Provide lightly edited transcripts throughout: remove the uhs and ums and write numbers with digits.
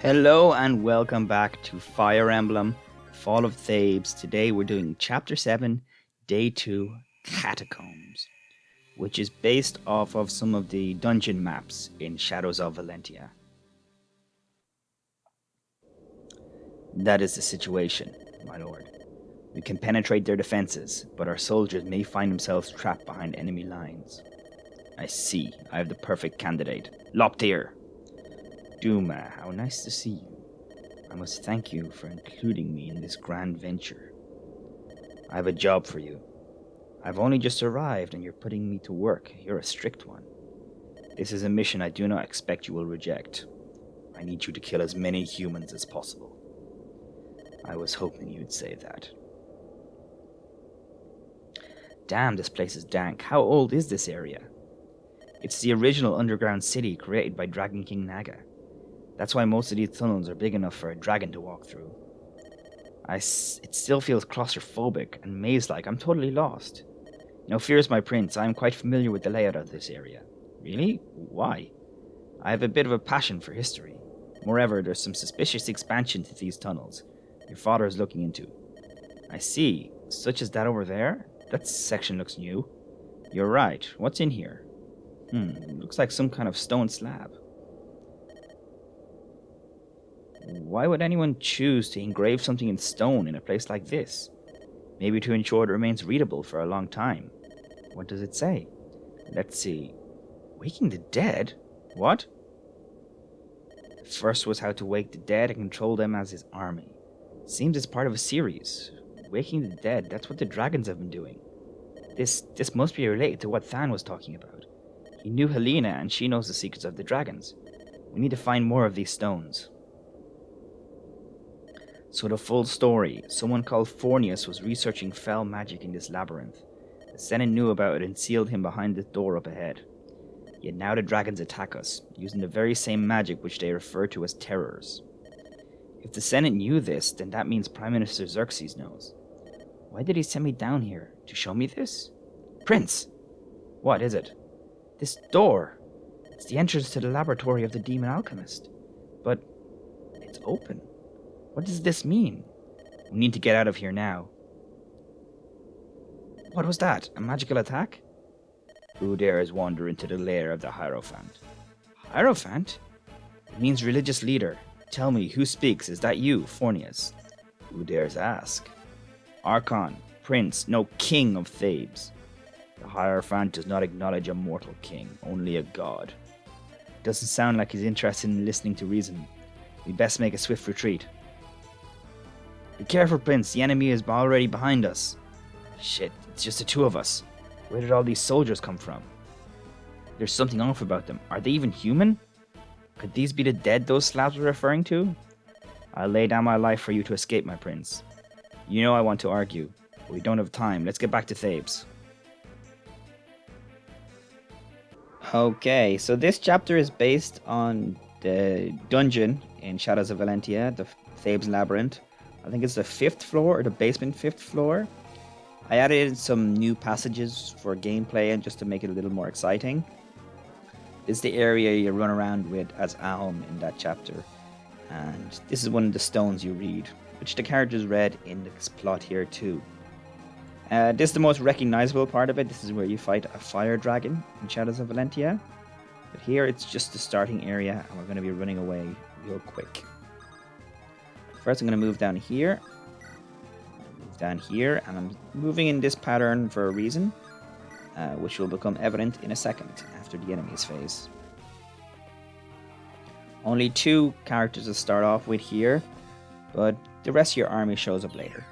Hello and welcome back to Fire Emblem, Fall of Thabes. Today we're doing Chapter 7, Day 2, Catacombs, which is based off of some of the dungeon maps in Shadows of Valentia. That is the situation, my lord. We can penetrate their defenses, but our soldiers may find themselves trapped behind enemy lines. I see. I have the perfect candidate. Loptir! Duma, how nice to see you. I must thank you for including me in this grand venture. I have a job for you. I've only just arrived and you're putting me to work. You're a strict one. This is a mission I do not expect you will reject. I need you to kill as many humans as possible. I was hoping you'd say that. Damn, this place is dank. How old is this area? It's the original underground city created by Dragon King Naga. That's why most of these tunnels are big enough for a dragon to walk through. It still feels claustrophobic and maze-like. I'm totally lost. No fears, my prince. I am quite familiar with the layout of this area. Really? Why? I have a bit of a passion for history. Moreover, there's some suspicious expansion to these tunnels. Your father is looking into. I see. Such as that over there? That section looks new. You're right. What's in here? Looks like some kind of stone slab. Why would anyone choose to engrave something in stone in a place like this? Maybe to ensure it remains readable for a long time. What does it say? Let's see. Waking the dead? What? The first was how to wake the dead and control them as his army. Seems it's part of a series. Waking the dead, that's what the dragons have been doing. This must be related to what Than was talking about. He knew Helena and she knows the secrets of the dragons. We need to find more of these stones. So the full story, someone called Fornius was researching fell magic in this labyrinth. The Senate knew about it and sealed him behind the door up ahead. Yet now the dragons attack us, using the very same magic which they refer to as terrors. If the Senate knew this, then that means Prime Minister Xerxes knows. Why did he send me down here? To show me this? Prince! What is it? This door! It's the entrance to the laboratory of the demon alchemist. But it's open. What does this mean? We need to get out of here now. What was that? A magical attack? Who dares wander into the lair of the Hierophant? Hierophant? It means religious leader. Tell me, who speaks? Is that you, Fornius? Who dares ask? Archon, Prince, no King of Thabes. The Hierophant does not acknowledge a mortal king, only a god. Doesn't sound like he's interested in listening to reason. We best make a swift retreat. Be careful, Prince. The enemy is already behind us. Shit, it's just the two of us. Where did all these soldiers come from? There's something off about them. Are they even human? Could these be the dead those slabs were referring to? I'll lay down my life for you to escape, my prince. You know I want to argue, but we don't have time. Let's get back to Thabes. Okay, so this chapter is based on the dungeon in Shadows of Valentia, the Thabes Labyrinth. I think it's the 5th floor, or the basement 5th floor. I added in some new passages for gameplay and just to make it a little more exciting. This is the area you run around with as Aum in that chapter. And this is one of the stones you read, which the characters read in this plot here too. This is the most recognizable part of it. This is where you fight a fire dragon in Shadows of Valentia. But here it's just the starting area and we're going to be running away real quick. First, I'm going to move down here, and I'm moving in this pattern for a reason, which will become evident in a second after the enemies phase. Only 2 characters to start off with here, but the rest of your army shows up later.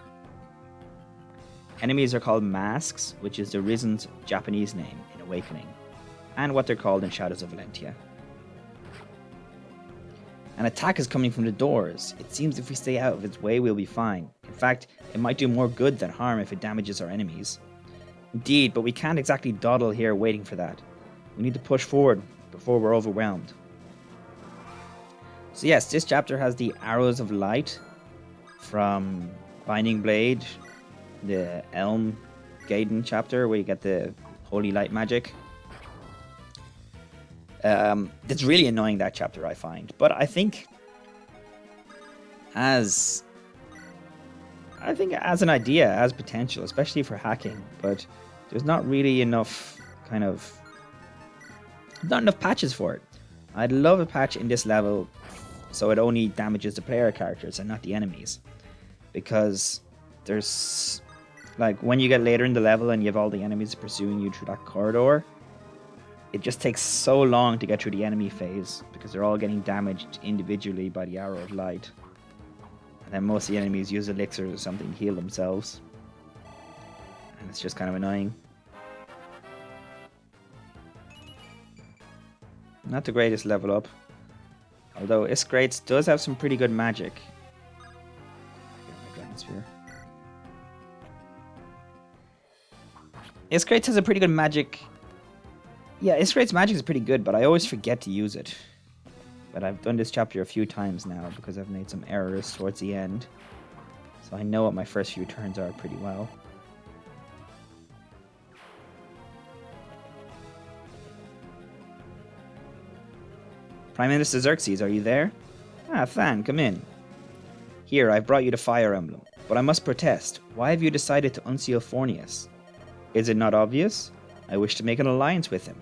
Enemies are called masks, which is the Risen's Japanese name in Awakening, and what they're called in Shadows of Valentia. An attack is coming from the doors. It seems if we stay out of its way, we'll be fine. In fact, it might do more good than harm if it damages our enemies. Indeed, but we can't exactly dawdle here waiting for that. We need to push forward before we're overwhelmed. So yes, this chapter has the Arrows of Light from Binding Blade, the Elm Gaiden chapter where you get the Holy Light magic. That's really annoying, that chapter, I find. But I think as I think as an idea, as potential, especially for hacking, but there's not really enough not enough patches for it. I'd love a patch in this level so it only damages the player characters and not the enemies. Because there's like when you get later in the level and you have all the enemies pursuing you through that corridor, it just takes so long to get through the enemy phase because they're all getting damaged individually by the arrow of light. And then most of the enemies use elixirs or something to heal themselves. And it's just kind of annoying. Not the greatest level up. Although Iskrates does have some pretty good magic. Iskrates has a pretty good magic. Yeah, Iskrates magic is pretty good, but I always forget to use it. But I've done this chapter a few times now because I've made some errors towards the end. So I know what my first few turns are pretty well. Prime Minister Xerxes, are you there? Ah, Than, come in. Here, I've brought you the Fire Emblem. But I must protest. Why have you decided to unseal Fornius? Is it not obvious? I wish to make an alliance with him.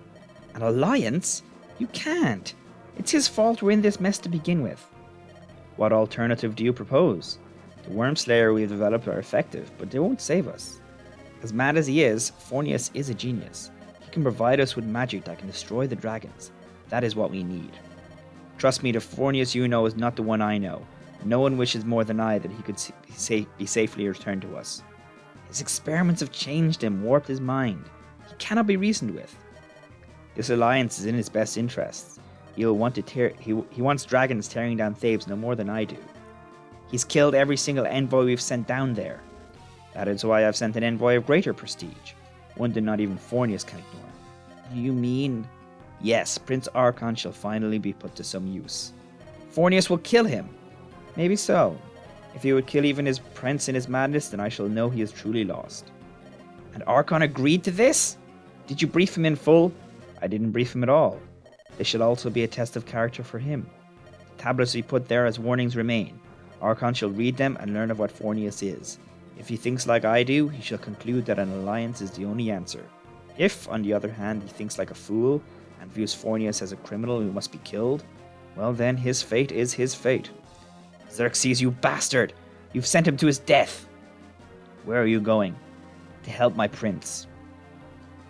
An alliance? You can't. It's his fault we're in this mess to begin with. What alternative do you propose? The Worm Slayer we've developed are effective, but they won't save us. As mad as he is, Fornius is a genius. He can provide us with magic that can destroy the dragons. That is what we need. Trust me, the Fornius you know is not the one I know. No one wishes more than I that he could be safely returned to us. His experiments have changed him, warped his mind. He cannot be reasoned with. This alliance is in his best interests. He wants dragons tearing down Thabes no more than I do. He's killed every single envoy we've sent down there. That is why I've sent an envoy of greater prestige, one that not even Fornius can ignore. You mean? Yes, Prince Archon shall finally be put to some use. Fornius will kill him. Maybe so. If he would kill even his prince in his madness, then I shall know he is truly lost. And Archon agreed to this? Did you brief him in full? I didn't brief him at all. This should also be a test of character for him. The tablets we put there as warnings remain. Archon shall read them and learn of what Fornius is. If he thinks like I do, he shall conclude that an alliance is the only answer. If, on the other hand, he thinks like a fool and views Fornius as a criminal who must be killed, well then his fate is his fate. Xerxes, you bastard! You've sent him to his death! Where are you going? To help my prince.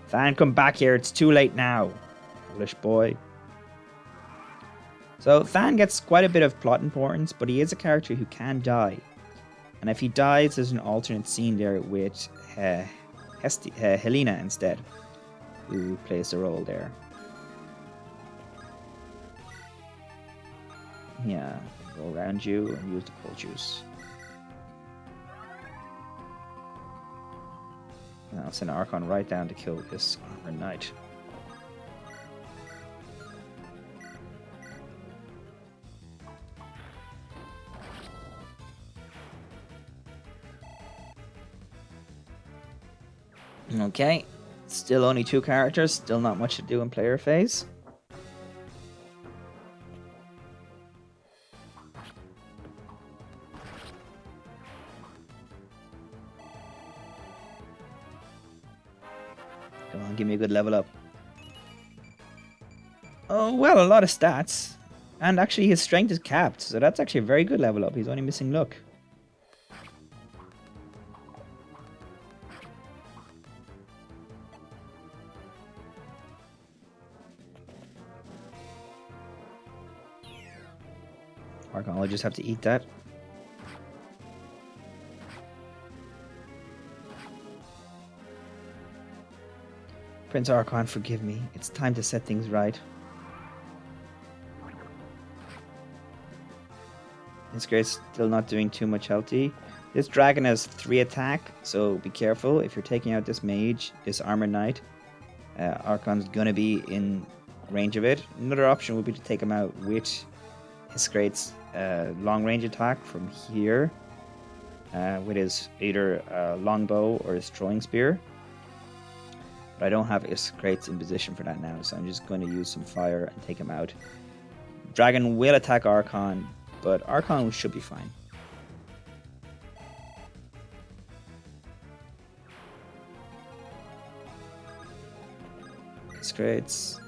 Than, come back here, it's too late now. Foolish boy. So Than gets quite a bit of plot importance, but he is a character who can die. And if he dies, there's an alternate scene there with Helena instead, who plays the role there. Yeah, go around you and use the cold juice. And I'll send Archon right down to kill this armored knight. Okay, still only 2 characters, still not much to do in player phase. Come on, give me a good level up. Oh, well, a lot of stats. And actually his strength is capped, so that's actually a very good level up. He's only missing luck. Archon will just have to eat that. Prince Archon, forgive me. It's time to set things right. This guy's still not doing too much healthy. This dragon has 3 attack, so be careful. If you're taking out this mage, this armored knight, Archon's gonna be in range of it. Another option would be to take him out with his great long range attack from here, with his either longbow or his throwing spear. But I don't have Iskrates in position for that now, so I'm just going to use some fire and take him out. Dragon will attack Archon, but Archon should be fine. X-Crates.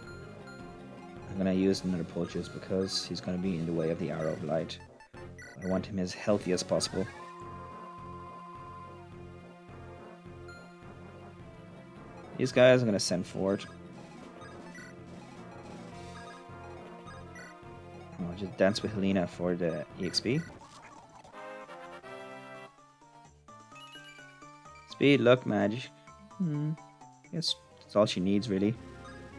I'm going to use another Pulchus because he's going to be in the way of the Arrow of Light. I want him as healthy as possible. These guys I'm going to send forward. I'll just dance with Helena for the EXP. Speed, luck, magic. Yes, that's all she needs really.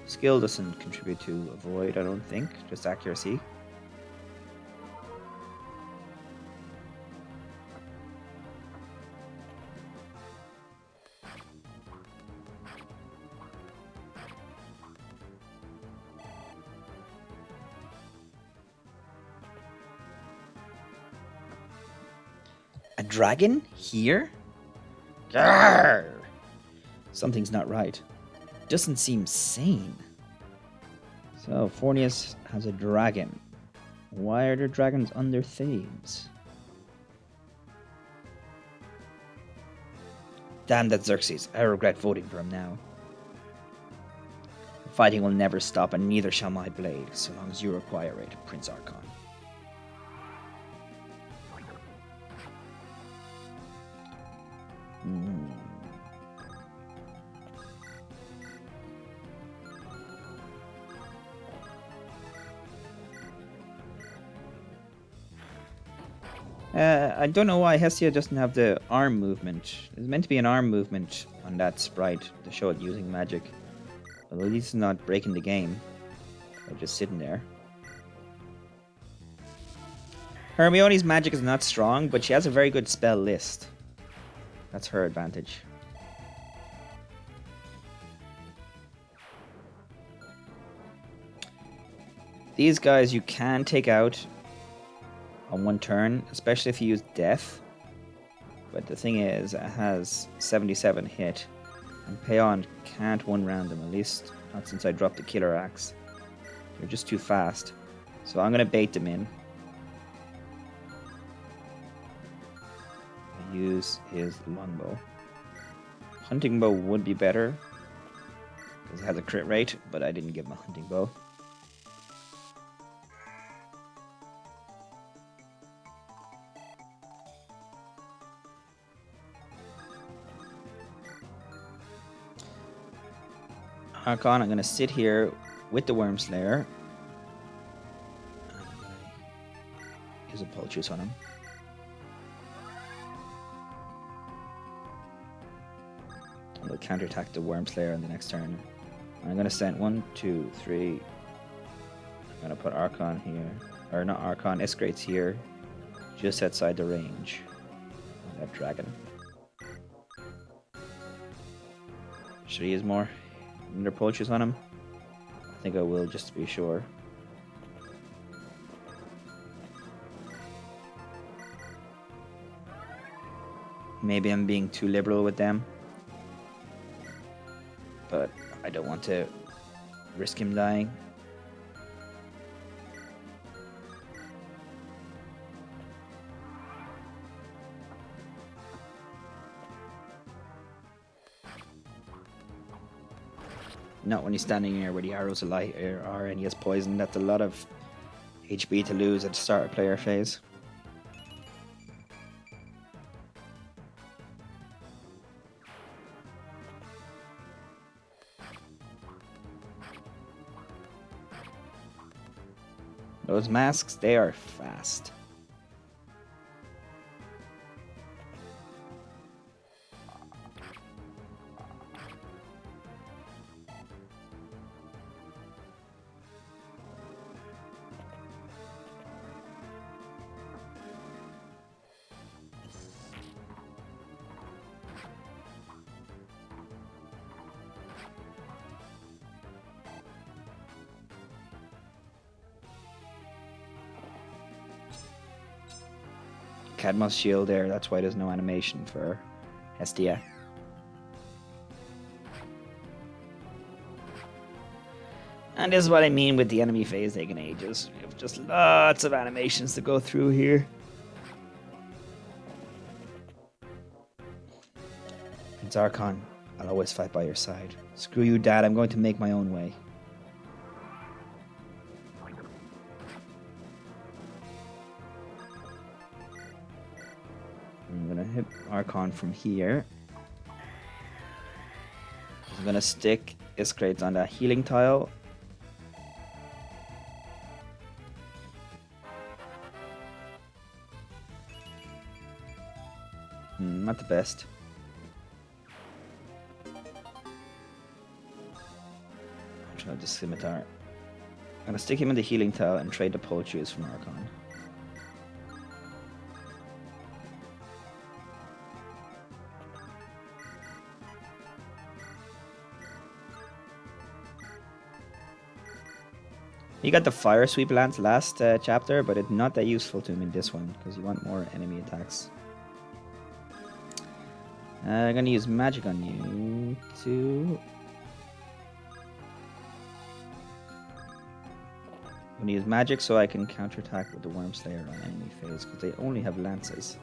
Skill doesn't contribute to avoid, I don't think. Just accuracy. A dragon? Here? Grrr! Something's not right. Doesn't seem sane. So, Fornius has a dragon. Why are there dragons under Thabes? Damn that Xerxes. I regret voting for him now. The fighting will never stop, and neither shall my blade, so long as you require it, Prince Archon. I don't know why Hestia doesn't have the arm movement. There's meant to be an arm movement on that sprite to show it using magic. But at least it's not breaking the game. Or just sitting there. Hermione's magic is not strong, but she has a very good spell list. That's her advantage. These guys you can take out on one turn, especially if you use Death. But the thing is, it has 77 hit, and Payon can't one-round them, at least not since I dropped the Killer Axe. They're just too fast. So I'm going to bait them in. I use his Longbow. Hunting Bow would be better, because it has a crit rate, but I didn't give him a Hunting Bow. Archon, I'm going to sit here with the Worm Slayer. Use a Pulchus on him. And we'll counterattack the Worm Slayer on the next turn. I'm going to send 1, 2, 3. I'm going to put Archon here. Or not Archon, Escrates here. Just outside the range of that dragon. Should I use more? Another Pulchus on him? I think I will, just to be sure. Maybe I'm being too liberal with them. But I don't want to risk him dying. Not when he's standing here where the arrows of light are and he has poison. That's a lot of HP to lose at the start of player phase. Those masks, they are fast. Cadmus shield there, that's why there's no animation for Hestia. And this is what I mean with the enemy phase taking ages. We have just lots of animations to go through here. It's Archon. I'll always fight by your side. Screw you, Dad. I'm going to make my own way. I'm going to hit Archon from here. I'm going to stick Iskraids on that healing tile. Not the best. I'll try the scimitar. I'm going to stick him in the healing tile and trade the pole shoes from Archon. He got the fire sweep lance last chapter, but it's not that useful to him in this one because you want more enemy attacks. I'm gonna use magic on you too. I'm gonna use magic so I can counterattack with the Worm Slayer on enemy phase because they only have lances.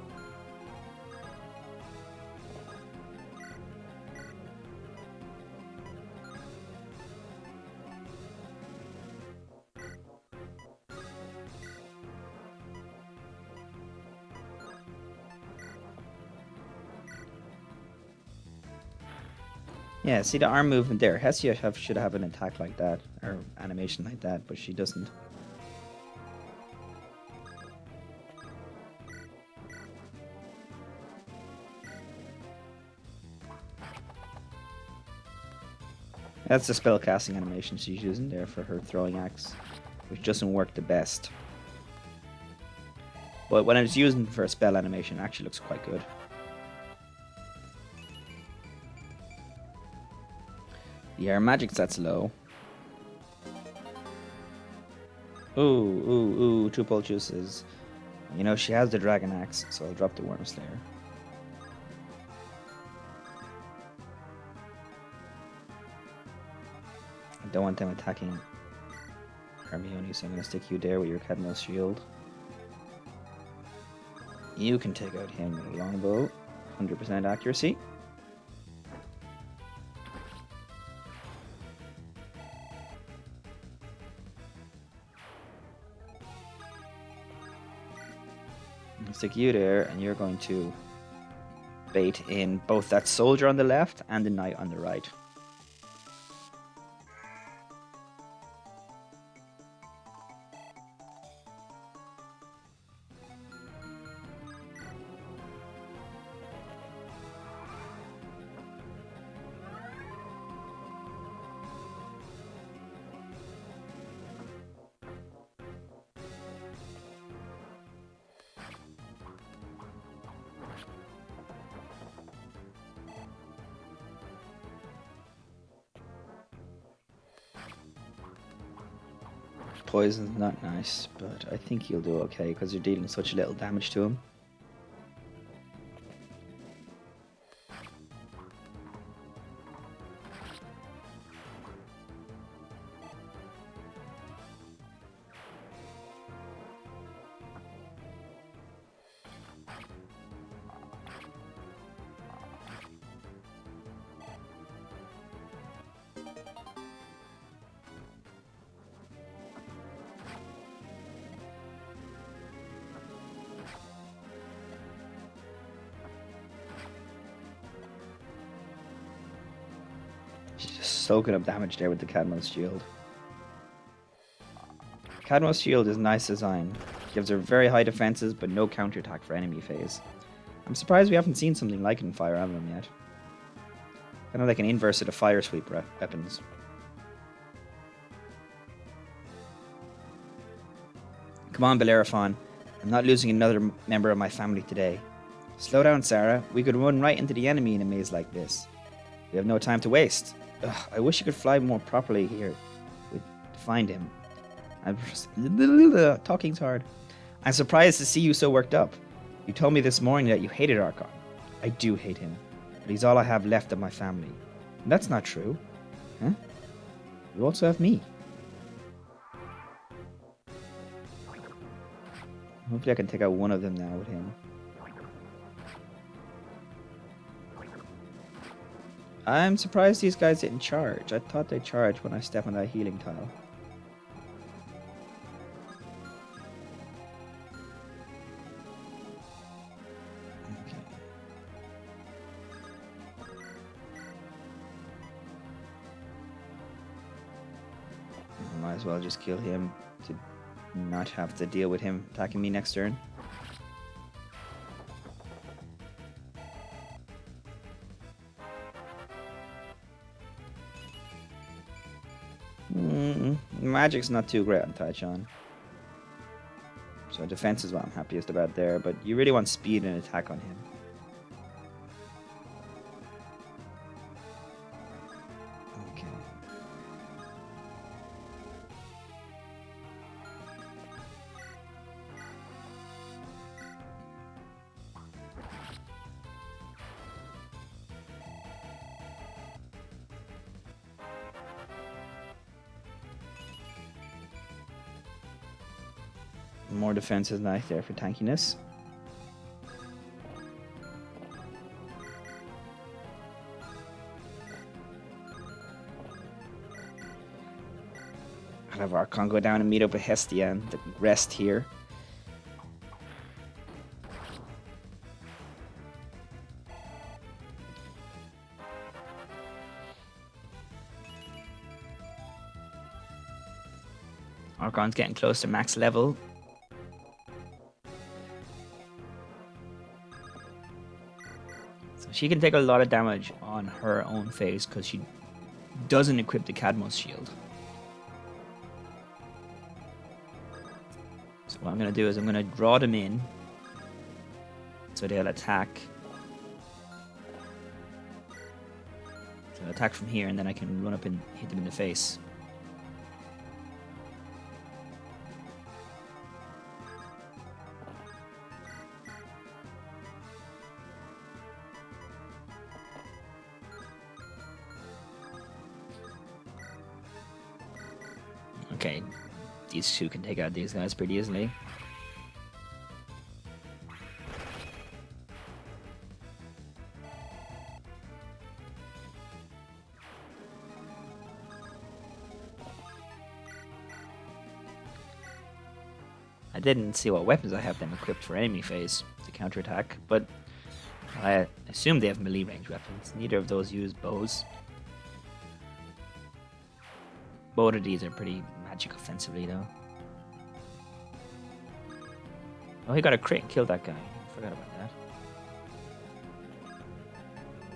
Yeah, see the arm movement there. Hessia should have an attack like that, or animation like that, but she doesn't. That's the spell casting animation she's using there for her throwing axe, which doesn't work the best. But when it's using for a spell animation, it actually looks quite good. Yeah, her magic set's low. Ooh, two pole juices. You know, she has the dragon axe, so I'll drop the Worm Slayer. I don't want them attacking Hermione, so I'm going to stick you there with your Cadmus shield. You can take out him with a longbow. 100% accuracy. Stick you there, and you're going to bait in both that soldier on the left and the knight on the right. Poison's not nice, but I think he'll do okay because you're dealing such little damage to him. She's just soaking up damage there with the Cadmus shield. Cadmus shield is nice design. Gives her very high defenses but no counterattack for enemy phase. I'm surprised we haven't seen something like it in Fire Emblem yet. Kind of like an inverse of the fire sweep weapons. Come on, Bellerophon. I'm not losing another member of my family today. Slow down, Sarah. We could run right into the enemy in a maze like this. We have no time to waste. Ugh, I wish you could fly more properly here to find him. Talking's hard. I'm surprised to see you so worked up. You told me this morning that you hated Archon. I do hate him, but he's all I have left of my family. And that's not true. Huh? You also have me. Hopefully I can take out one of them now with him. I'm surprised these guys didn't charge. I thought they charged when I stepped on that healing tile. Okay. Might as well just kill him to not have to deal with him attacking me next turn. Magic's not too great on Taichan. So defense is what I'm happiest about there, but you really want speed and attack on him. Okay. More defense is nice there for tankiness. I'll have Archon go down and meet up with Hestia and rest here. Archon's getting close to max level. She can take a lot of damage on her own phase because she doesn't equip the Cadmos shield. So what I'm going to do is I'm going to draw them in so they'll attack. So they'll attack from here and then I can run up and hit them in the face. Okay, these two can take out these guys pretty easily. I didn't see what weapons I have them equipped for enemy phase to counterattack, but I assume they have melee range weapons. Neither of those use bows. Both of these are pretty magic offensively, though. Oh, he got a crit and killed that guy. Forgot about that.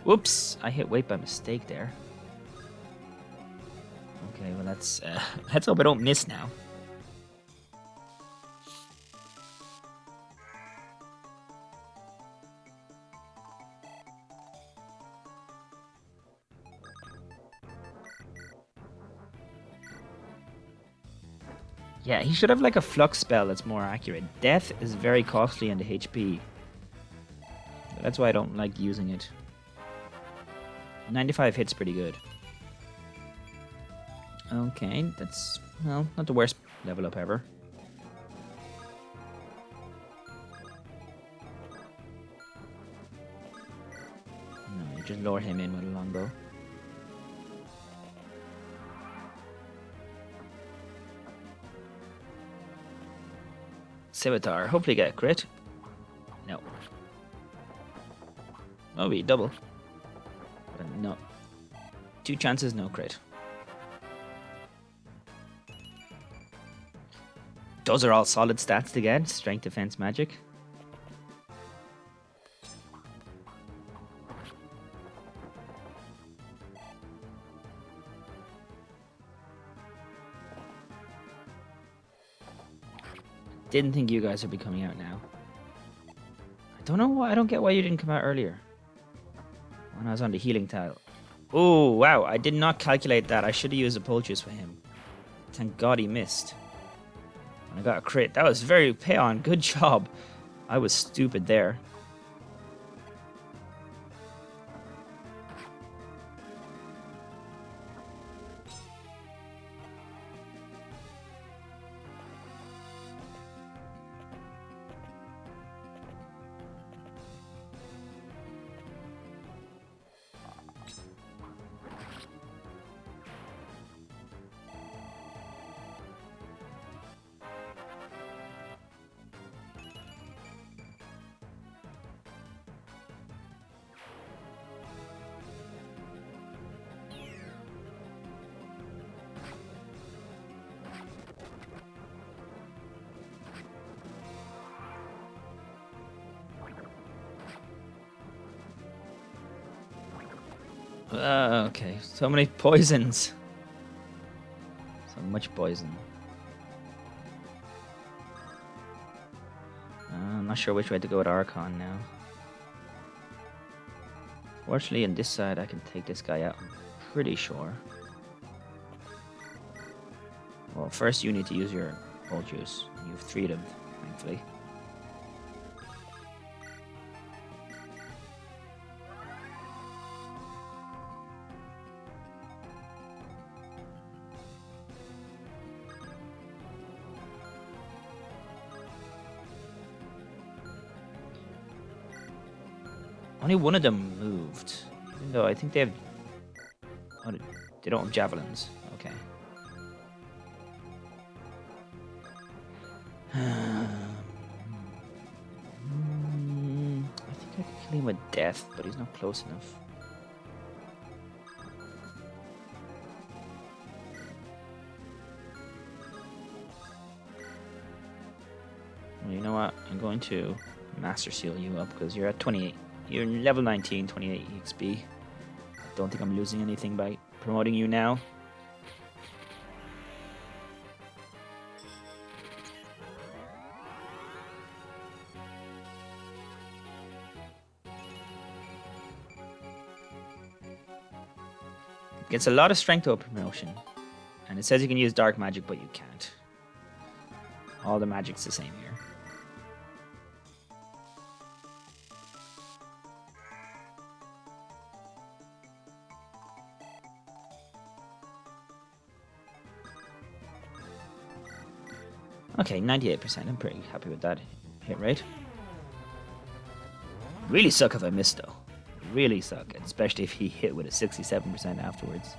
Whoops! I hit weight by mistake there. Okay, well let's hope I don't miss now. Yeah, he should have like a flux spell that's more accurate. Death is very costly in the HP. That's why I don't like using it. 95 hits pretty good. Okay, that's, well, not the worst level up ever. No, you just lure him in with a longbow. Scimitar, hopefully get a crit. No. Oh, we double. But no. 2 chances, no crit. Those are all solid stats to get. Strength, defense, magic. Didn't think you guys would be coming out now. I don't know why. I don't get why you didn't come out earlier. When I was on the healing tile. Oh, wow. I did not calculate that. I should have used a poultice for him. Thank God he missed. And I got a crit. That was very pay on. Good job. I was stupid there. Okay, so many poisons. So much poison. I'm not sure which way to go with Archon now. Fortunately, on this side, I can take this guy out. I'm pretty sure. Well, first you need to use your old juice. You have 3 of them, thankfully. Only one of them moved. Even though I think they have... Oh, they don't have javelins. Okay. I think I could kill him with death, but he's not close enough. Well, you know what? I'm going to Master Seal you up because you're at 28. You're level 19, 28 EXP. Don't think I'm losing anything by promoting you now. It gets a lot of strength over promotion. And it says you can use dark magic, but you can't. All the magic's the same here. Okay, 98%. I'm pretty happy with that hit rate. Really suck if I missed, though. Really suck, especially if he hit with a 67% afterwards.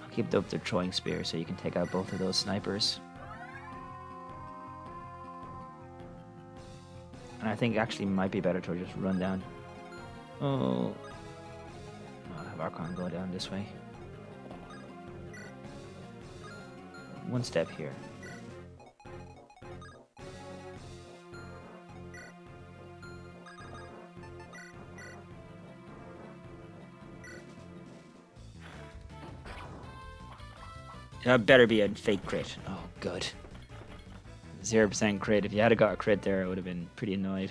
I'll keep up the throwing spear so you can take out both of those snipers. And I think actually might be better to just run down. Oh. I'll have Archon go down this way. One step here. That better be a fake crit. Oh, good. 0% crit. If you had got a crit there, I would have been pretty annoyed.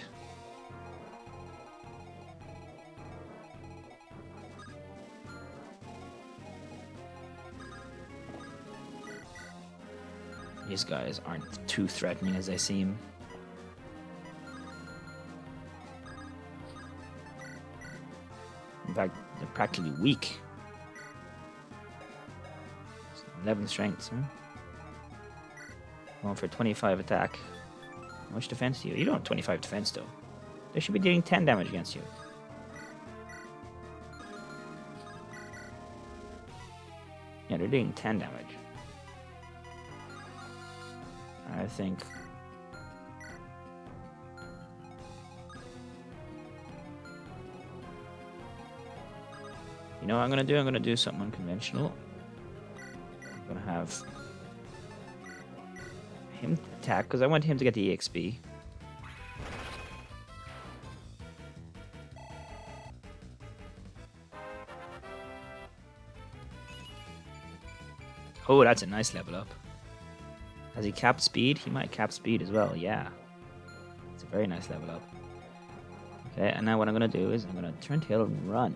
These guys aren't too threatening as they seem. In fact, they're practically weak. 11 strengths, huh? Going for 25 attack. How much defense do you? You don't have 25 defense though. They should be dealing 10 damage against you. Yeah, they're doing 10 damage. I think. You know what I'm gonna do? I'm gonna do something unconventional. I'm gonna have him attack because I want him to get the EXP. Oh, that's a nice level up. Has he capped speed? He might cap speed as well, yeah. It's a very nice level up. Okay, and now what I'm gonna do is I'm gonna turn tail and run.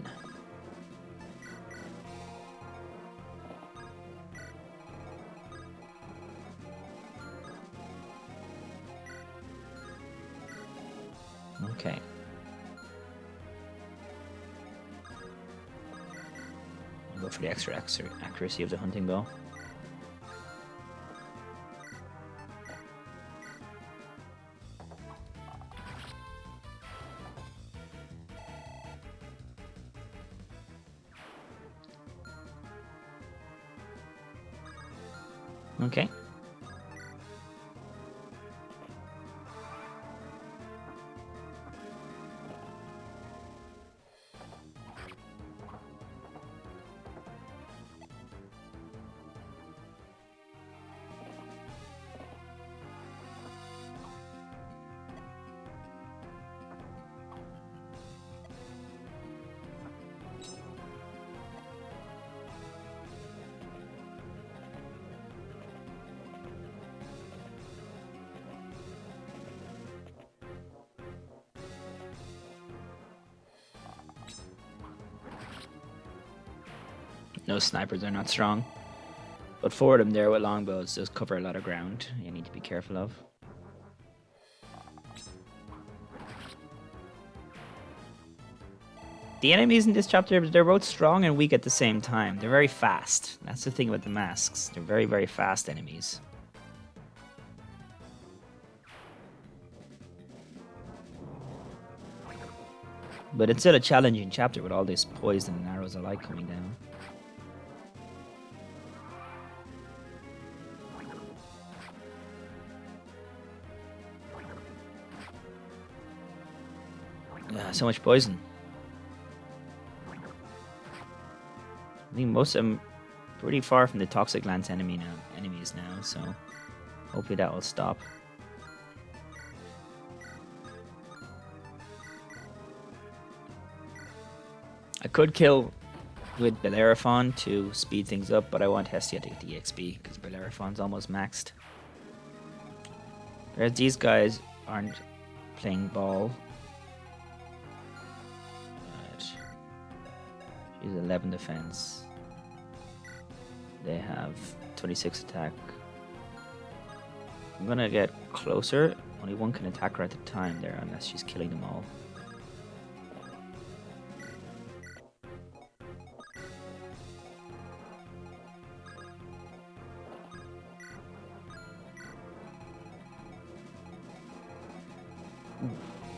Okay. I'll go for the extra accuracy of the hunting bow. Okay. No, snipers are not strong. But four of them there with longbows does cover a lot of ground you need to be careful of. The enemies in this chapter, they're both strong and weak at the same time. They're very fast. That's the thing about the masks. They're very, very fast enemies. But it's still a challenging chapter with all this poison and arrows of light coming down. So much poison. I think most of them pretty far from the Toxic Lance enemies now, so hopefully that will stop. I could kill with Bellerophon to speed things up, but I want Hestia to get the EXP because Bellerophon's almost maxed. Whereas these guys aren't playing ball. She's 11 defense. They have 26 attack. I'm gonna get closer. Only one can attack her at a time there, unless she's killing them all.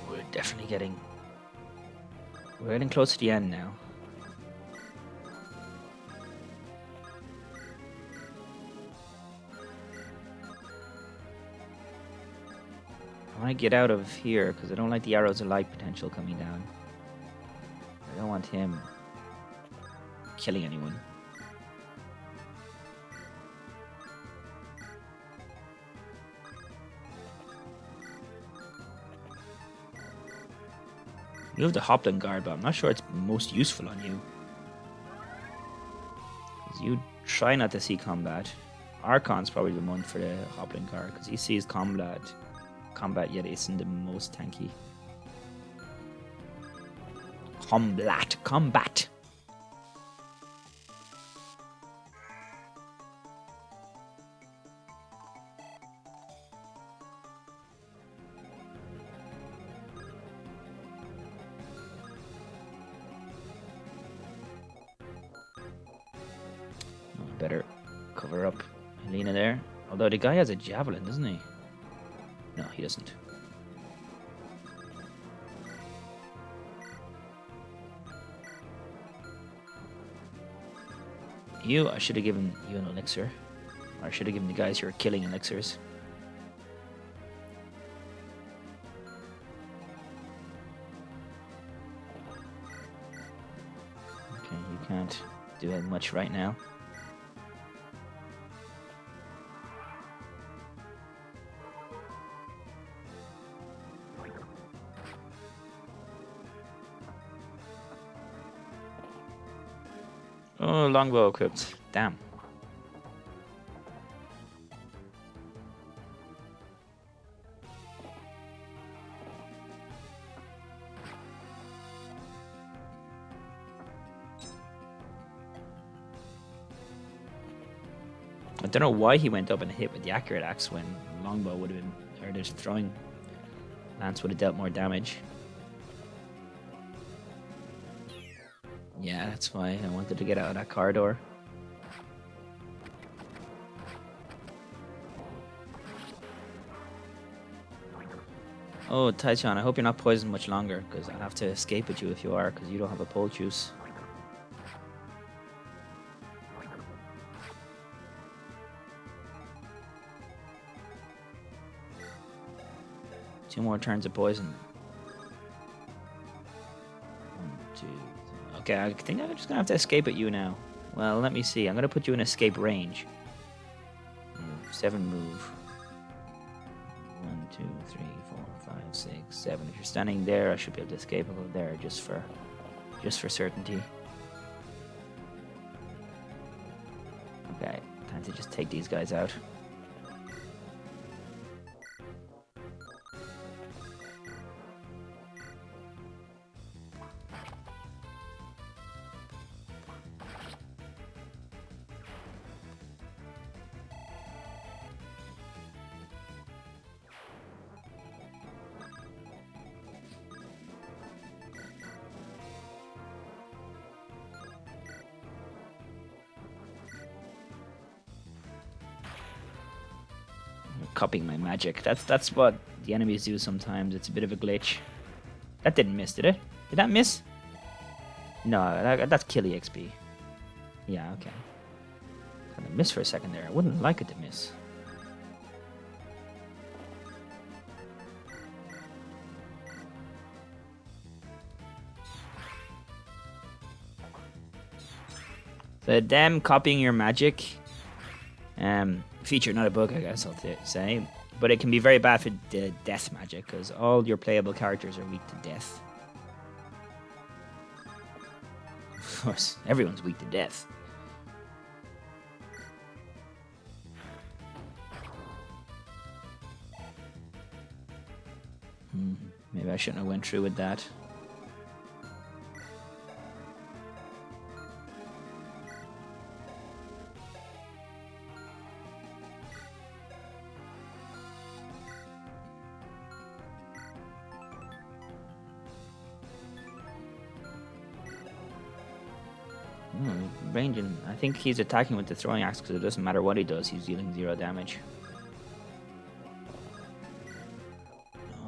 We're definitely getting... We're getting close to the end now. I want to get out of here because I don't like the arrows of light potential coming down. I don't want him killing anyone. You have the Hoplin Guard, but I'm not sure it's most useful on you. Because you try not to see combat. Archon's probably the one for the Hoplin Guard because he sees combat yet isn't the most tanky. Combat. Better cover up Helena there. Although the guy has a javelin, doesn't he? No, he doesn't. I should have given you an elixir. Or I should have given the guys who are killing elixirs. Okay, you can't do that much right now. Oh, longbow equipped. Damn. I don't know why he went up and hit with the accurate axe when longbow would have been, or there's throwing lance would have dealt more damage. Yeah, that's why I wanted to get out of that corridor. Oh, Taichan, I hope you're not poisoned much longer, because I'll have to escape at you if you are, because you don't have a pole juice. Two more turns of poison. Okay, I think I'm just gonna have to escape at you now. Well, let me see. I'm gonna put you in escape range. 7 move. 1, 2, 3, 4, 5, 6, 7. If you're standing there, I should be able to escape and go there just for certainty. Okay, time to just take these guys out. copying my magic. That's what the enemies do sometimes. It's a bit of a glitch. That didn't miss, did it? Did that miss? No, that's kill EXP. Yeah, okay. Kind of missed for a second there. I wouldn't like it to miss. So them copying your magic, feature, not a bug, I guess I'll say, but it can be very bad for the death magic because all your playable characters are weak to death. Of course, everyone's weak to death. Maybe I shouldn't have went through with that. Ranging. I think he's attacking with the throwing axe because it doesn't matter what he does, he's dealing 0 damage.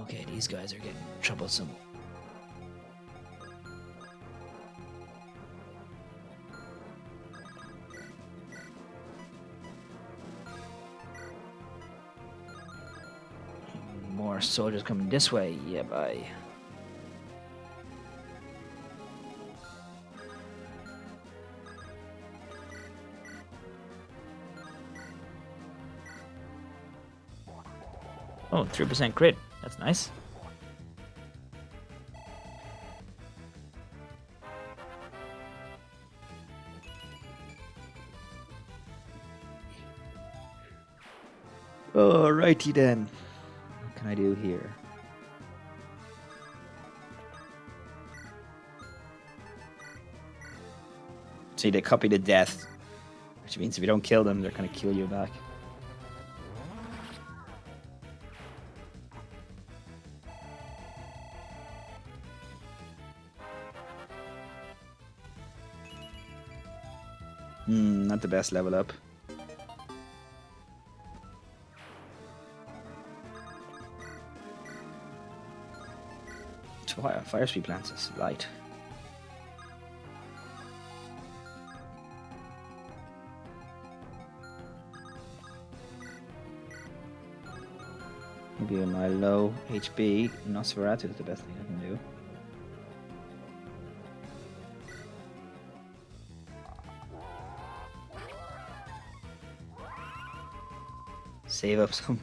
Okay, these guys are getting troublesome. More soldiers coming this way. Yeah, bye. Oh, 3% crit. That's nice. Alrighty then. What can I do here? See, they copy the death, which means if you don't kill them, they're gonna kill you back. Not the best level up. Fire speed plants is light. Maybe on my low HP, Nosferatu is the best thing I can do. Save up some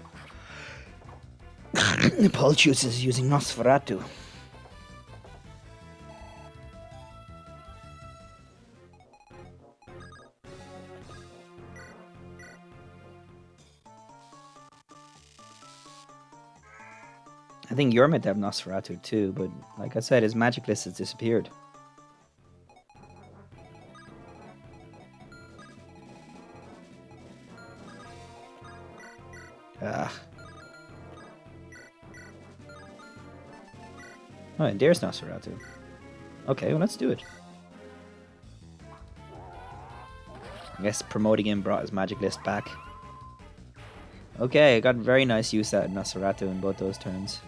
pulse juices using Nosferatu. I think you're meant to have Nosferatu too, but like I said, his magic list has disappeared. Ah. Oh, and there's Nosferatu. Okay, well, let's do it. I guess promoting him brought his magic list back. Okay, I got very nice use out of Nosferatu in both those turns.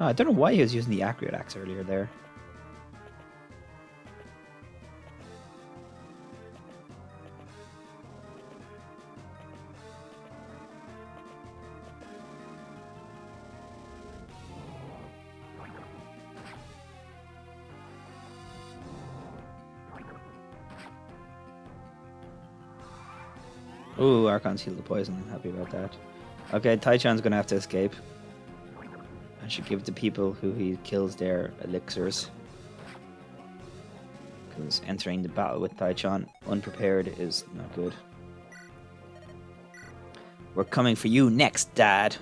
Oh, I don't know why he was using the accurate axe earlier there. Ooh, Archon's healed the poison. I'm happy about that. Okay, Taichan's gonna have to escape. I should give it to people who he kills their elixirs. Because entering the battle with Taichan unprepared is not good. We're coming for you next, Dad.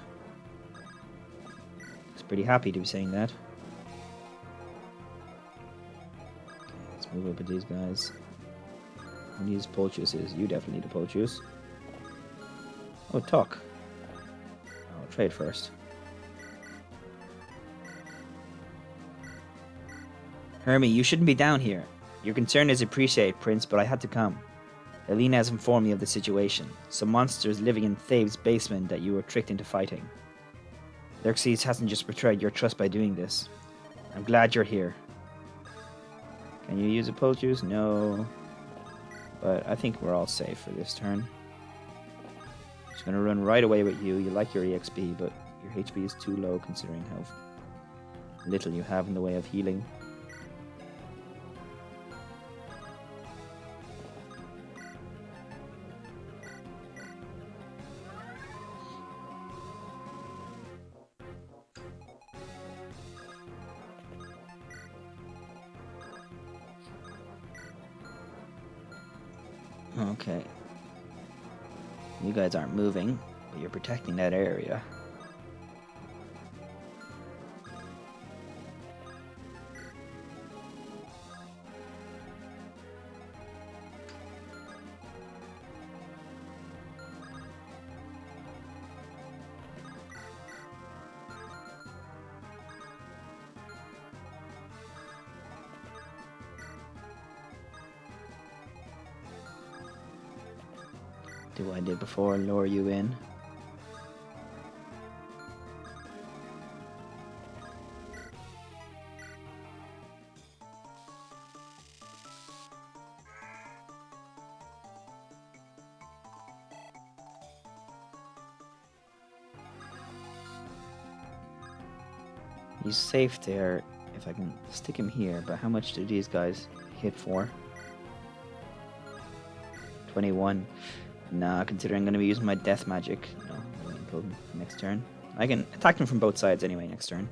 He's pretty happy to be saying that. Okay, let's move up with these guys. Who needs pole juices? You definitely need a pole juice. Oh, talk. I'll trade first. Hermie, you shouldn't be down here. Your concern is appreciated, Prince, but I had to come. Elena has informed me of the situation. Some monsters living in Thabes' basement that you were tricked into fighting. Xerxes hasn't just betrayed your trust by doing this. I'm glad you're here. Can you use a pull juice? No. But I think we're all safe for this turn. Just gonna run right away with you. You like your EXP, but your HP is too low considering how little you have in the way of healing. Okay. You guys aren't moving, but you're protecting that area. Do what I did before, lure you in. He's safe there if I can stick him here, but how much do these guys hit for? 21. Nah, considering I'm going to be using my death magic. No, I won't pull him next turn. I can attack him from both sides anyway next turn.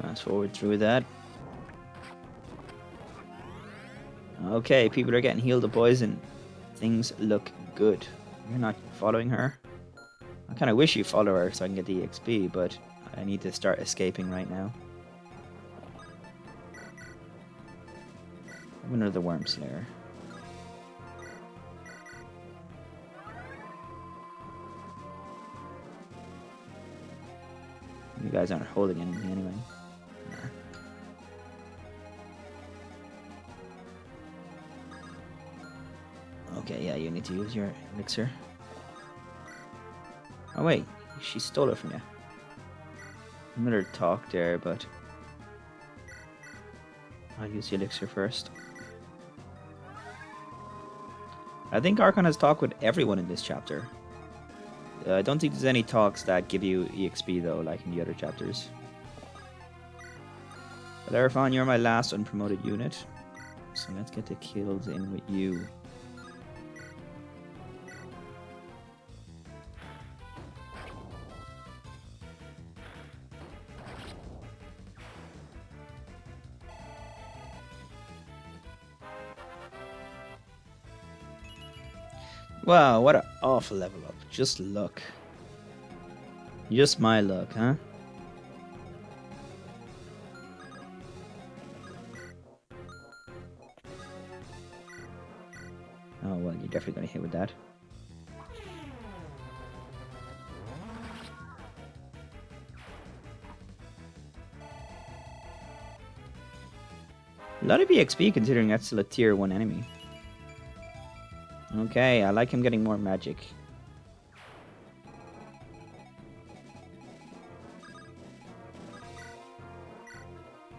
Fast forward through that. Okay, people are getting healed of poison. Things look good. You're not following her? I kind of wish you follow her so I can get the EXP, but I need to start escaping right now. I'm another Worm Slayer. You guys aren't holding anything anyway. Okay, yeah, you need to use your elixir. Oh wait, she stole it from you. Another talk there, but I'll use the elixir first. I think Archon has talked with everyone in this chapter. I don't think there's any talks that give you EXP though, like in the other chapters. Bellerophon, you're my last unpromoted unit. So let's get the kills in with you. Wow, what an awful level up. Just luck. Just my luck, huh? Oh, well, you're definitely going to hit with that. A lot of EXP considering that's still a tier 1 enemy. Okay, I like him getting more magic.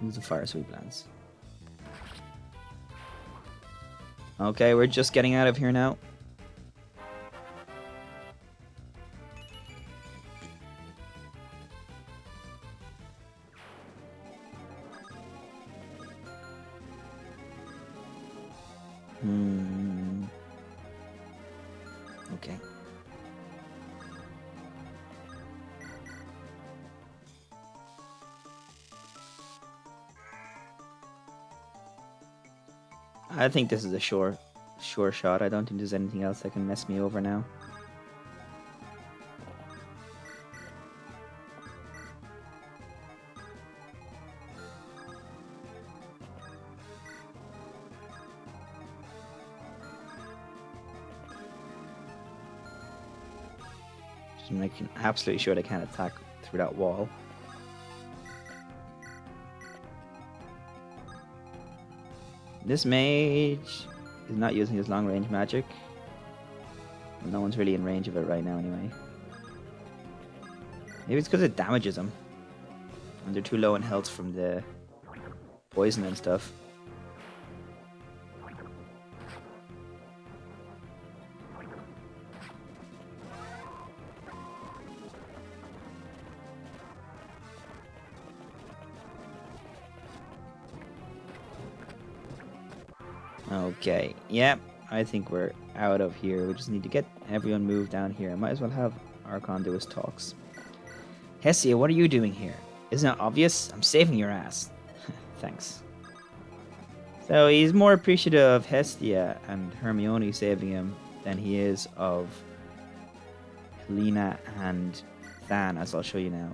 Use the fire sweep lance. Okay, we're just getting out of here now. Okay. I think this is a sure shot. I don't think there's anything else that can mess me over now. Just making absolutely sure they can't attack through that wall. This mage is not using his long range magic. No one's really in range of it right now anyway. Maybe it's because it damages them. And they're too low in health from the poison and stuff. Okay, yep, I think we're out of here. We just need to get everyone moved down here. I might as well have Archon do his talks. Hestia, what are you doing here? Isn't it obvious? I'm saving your ass. Thanks. So he's more appreciative of Hestia and Hermione saving him than he is of Helena and Than, as I'll show you now.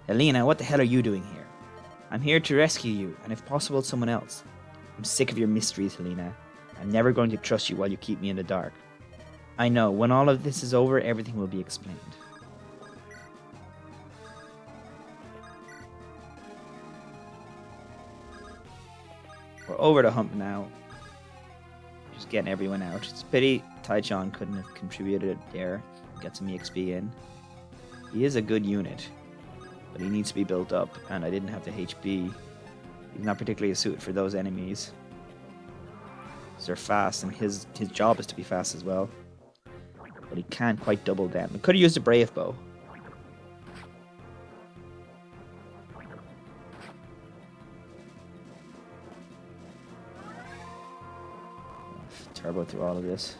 Helena, what the hell are you doing here? I'm here to rescue you, and if possible, someone else. I'm sick of your mysteries, Helena. I'm never going to trust you while you keep me in the dark. I know, when all of this is over, everything will be explained. We're over the hump now. Just getting everyone out. It's a pity Taichon couldn't have contributed there. Get some EXP in. He is a good unit, but he needs to be built up, and I didn't have the HB. He's not particularly suited for those enemies. They're fast, and his job is to be fast as well. But he can't quite double them. We could have used a Brave Bow. Turbo through all of this.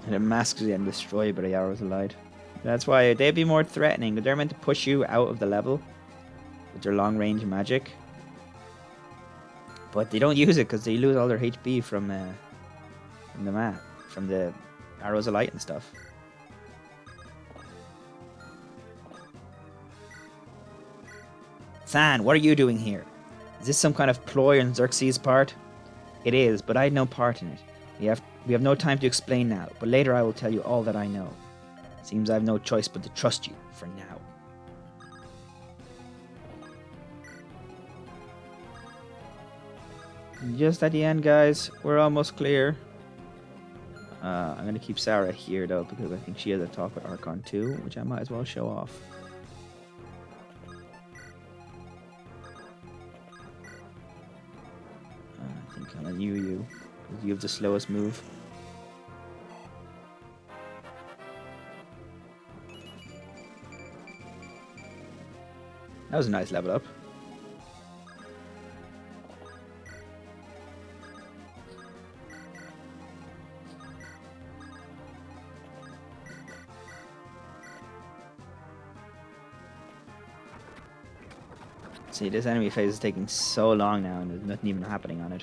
And it masks and destroyed by the arrows of light. That's why they'd be more threatening. They're meant to push you out of the level with their long range magic. But they don't use it because they lose all their HP from the map, from the arrows of light and stuff. Than, what are you doing here? Is this some kind of ploy on Xerxes' part? It is, but I had no part in it. We have no time to explain now, but later I will tell you all that I know. Seems I have no choice but to trust you, for now. Just at the end, guys, we're almost clear. I'm going to keep Sarah here, though, because I think she has a talk with Archon too, which I might as well show off. I think I'm going to you, because you have the slowest move. That was a nice level up. See, this enemy phase is taking so long now and there's nothing even happening on it.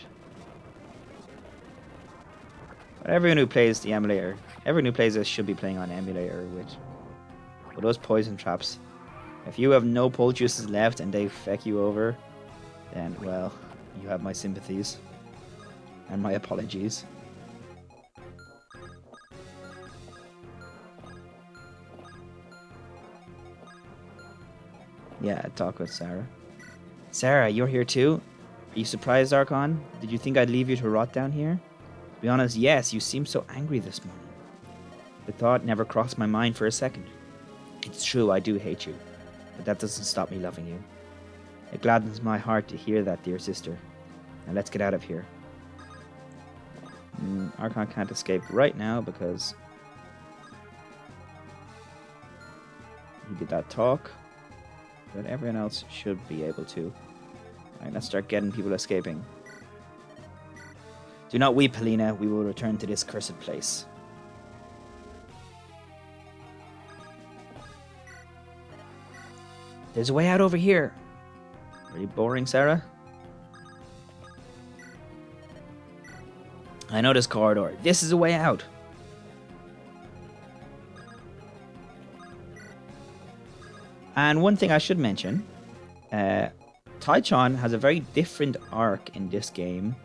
But everyone who plays the emulator, everyone who plays this should be playing on emulator with those poison traps. If you have no pull juices left and they feck you over, then, well, you have my sympathies and my apologies. Yeah, talk with Sarah. Sarah, you're here too? Are you surprised, Archon? Did you think I'd leave you to rot down here? To be honest, yes, you seem so angry this morning. The thought never crossed my mind for a second. It's true, I do hate you. But that doesn't stop me loving you. It gladdens my heart to hear that, dear sister. Now let's get out of here. Archon can't escape right now because he did that talk. But everyone else should be able to. Alright, let's start getting people escaping. Do not weep, Helena. We will return to this cursed place. There's a way out over here. Really boring, Sarah? I know this corridor. This is a way out. And one thing I should mention, Tai-chan has a very different arc in this game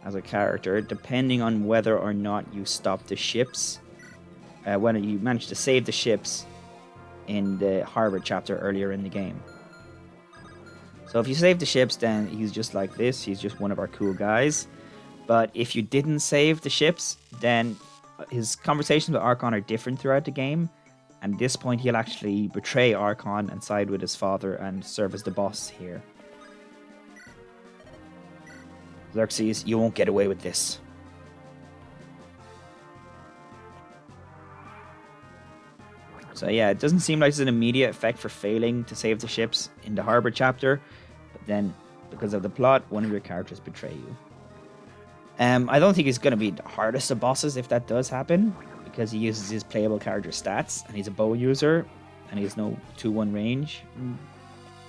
as a character, depending on whether or not you stop the ships, whether you manage to save the ships in the harbor chapter earlier in the game. So if you save the ships, then he's just like this. He's just one of our cool guys. But if you didn't save the ships, then his conversations with Archon are different throughout the game. And at this point, he'll actually betray Archon and side with his father and serve as the boss here. Xerxes, you won't get away with this. So yeah, it doesn't seem like there's an immediate effect for failing to save the ships in the harbor chapter. But then, because of the plot, one of your characters betray you. I don't think he's going to be the hardest of bosses if that does happen, because he uses his playable character stats, and he's a bow user, and he has no 2-1 range.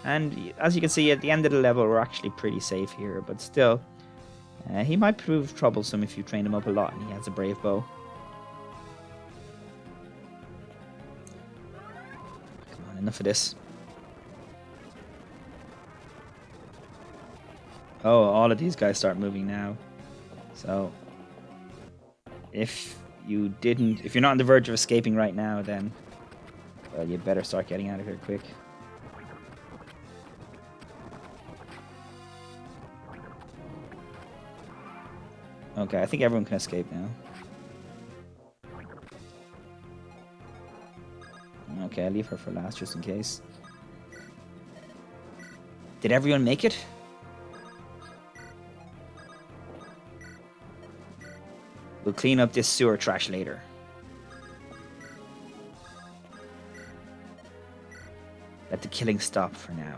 And as you can see, at the end of the level, we're actually pretty safe here, but still, he might prove troublesome if you train him up a lot, and he has a brave bow. Come on, enough of this. Oh, all of these guys start moving now. So, if you're not on the verge of escaping right now, then, well, you better start getting out of here quick. Okay, I think everyone can escape now. Okay, I'll leave her for last just in case. Did everyone make it? We'll clean up this sewer trash later. Let the killing stop for now.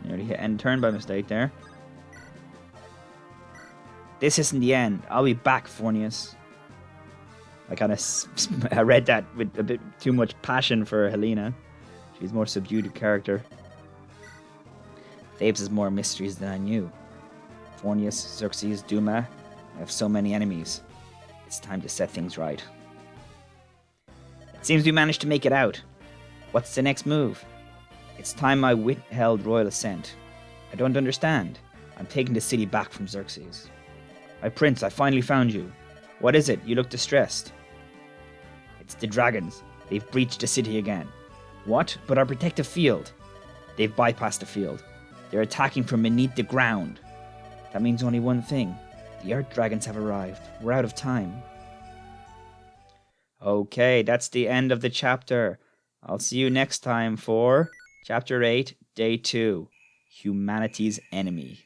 Nearly hit end turn by mistake there. This isn't the end. I'll be back, Fornius. I kind of I read that with a bit too much passion for Helena. She's a more subdued character. Thabes has more mysteries than I knew. Fornius, Xerxes, Duma. I have so many enemies. It's time to set things right. It seems we managed to make it out. What's the next move? It's time I withheld royal assent. I don't understand. I'm taking the city back from Xerxes. My prince, I finally found you. What is it? You look distressed. It's the dragons. They've breached the city again. What? But our protective field. They've bypassed the field. They're attacking from beneath the ground. That means only one thing. The Earth Dragons have arrived. We're out of time. Okay, that's the end of the chapter. I'll see you next time for Chapter 8, Day 2, Humanity's Enemy.